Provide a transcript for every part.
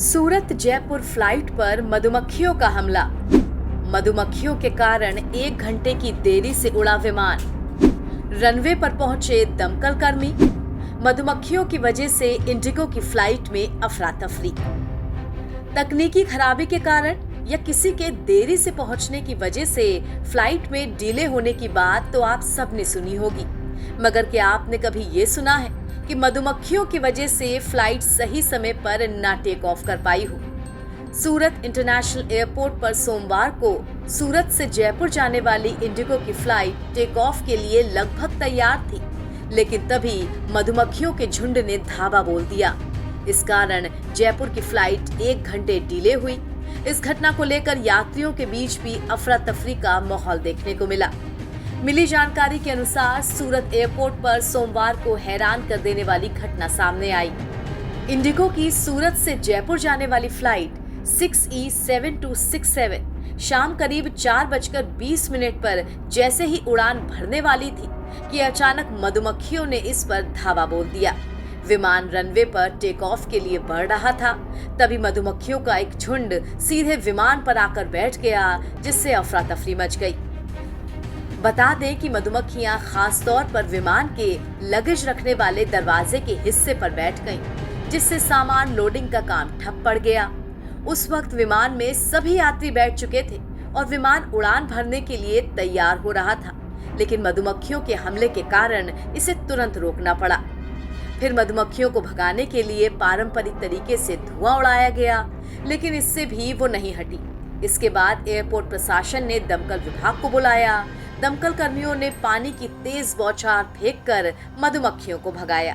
सूरत Jaipur flight पर मधुमक्खियों का हमला। मधुमक्खियों के कारण 1 घंटे की देरी से उड़ा विमान। रनवे पर पहुंचे दमकल कर्मी। मधुमक्खियों की वजह से इंडिगो की फ्लाइट में अफरा तफरी। तकनीकी खराबी के कारण या किसी के देरी से पहुंचने की वजह से फ्लाइट में डिले होने की बात तो आप सबने सुनी होगी, मगर क्या आपने कभी ये सुना है कि मधुमक्खियों की वजह से फ्लाइट सही समय पर ना टेक ऑफ कर पाई हो। सूरत इंटरनेशनल एयरपोर्ट पर सोमवार को सूरत से जयपुर जाने वाली इंडिगो की फ्लाइट टेक ऑफ के लिए लगभग तैयार थी, लेकिन तभी मधुमक्खियों के झुंड ने धावा बोल दिया। इस कारण जयपुर की फ्लाइट 1 घंटे डिले हुई। इस घटना को लेकर यात्रियों के बीच भी अफरा तफरी का माहौल देखने को मिला। मिली जानकारी के अनुसार सूरत एयरपोर्ट पर सोमवार को हैरान कर देने वाली घटना सामने आई। इंडिगो की सूरत से जयपुर जाने वाली फ्लाइट 6E7267 शाम करीब 4:20 पर जैसे ही उड़ान भरने वाली थी कि अचानक मधुमक्खियों ने इस पर धावा बोल दिया। विमान रनवे पर टेक ऑफ के लिए बढ़ रहा था, तभी मधुमक्खियों का एक झुंड सीधे विमान पर आकर बैठ गया, जिससे अफरा तफरी मच गई। बता दें कि मधुमक्खियां खास तौर पर विमान के लगेज रखने वाले दरवाजे के हिस्से पर बैठ गईं, जिससे सामान लोडिंग का काम ठप पड़ गया। उस वक्त विमान में सभी यात्री बैठ चुके थे और विमान उड़ान भरने के लिए तैयार हो रहा था, लेकिन मधुमक्खियों के हमले के कारण इसे तुरंत रोकना पड़ा। फिर मधुमक्खियों को भगाने के लिए पारंपरिक तरीके से धुआं उड़ाया गया, लेकिन इससे भी वो नहीं हटी। इसके बाद एयरपोर्ट प्रशासन ने दमकल विभाग को बुलाया। दमकल कर्मियों ने पानी की तेज बौछार फेंककर मधुमक्खियों को भगाया।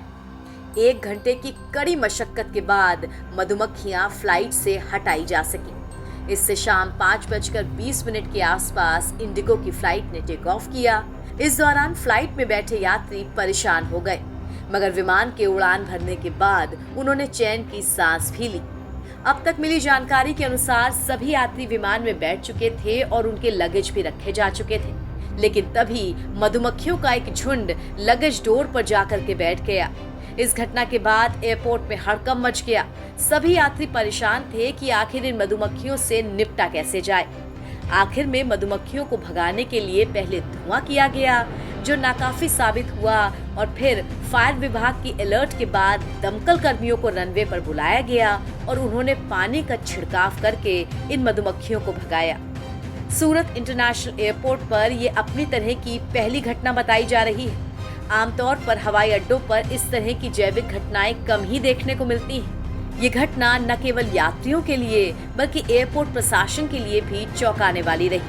1 घंटे की कड़ी मशक्कत के बाद मधुमक्खियां फ्लाइट से हटाई जा सकी। इससे शाम 5:20 के आसपास इंडिगो की फ्लाइट ने टेक ऑफ किया। इस दौरान फ्लाइट में बैठे यात्री परेशान हो गए, मगर विमान के उड़ान भरने के बाद उन्होंने चैन की सांस भी ली। अब तक मिली जानकारी के अनुसार सभी यात्री विमान में बैठ चुके थे और उनके लगेज भी रखे जा चुके थे, लेकिन तभी मधुमक्खियों का एक झुंड लगेज डोर पर जाकर के बैठ गया। इस घटना के बाद एयरपोर्ट में हड़कंप मच गया। सभी यात्री परेशान थे कि आखिर इन मधुमक्खियों से निपटा कैसे जाए। आखिर में मधुमक्खियों को भगाने के लिए पहले धुआं किया गया, जो नाकाफी साबित हुआ, और फिर फायर विभाग की अलर्ट के बाद दमकल कर्मियों को रनवे पर बुलाया गया और उन्होंने पानी का छिड़काव करके इन मधुमक्खियों को भगाया। सूरत इंटरनेशनल एयरपोर्ट पर ये अपनी तरह की पहली घटना बताई जा रही है। आमतौर पर हवाई अड्डों पर इस तरह की जैविक घटनाएं कम ही देखने को मिलती हैं। ये घटना न केवल यात्रियों के लिए बल्कि एयरपोर्ट प्रशासन के लिए भी चौंकाने वाली रही।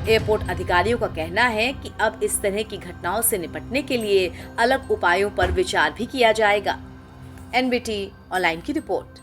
एयरपोर्ट अधिकारियों का कहना है कि अब इस तरह की घटनाओं से निपटने के लिए अलग उपायों पर विचार भी किया जाएगा। NBT ऑनलाइन की रिपोर्ट।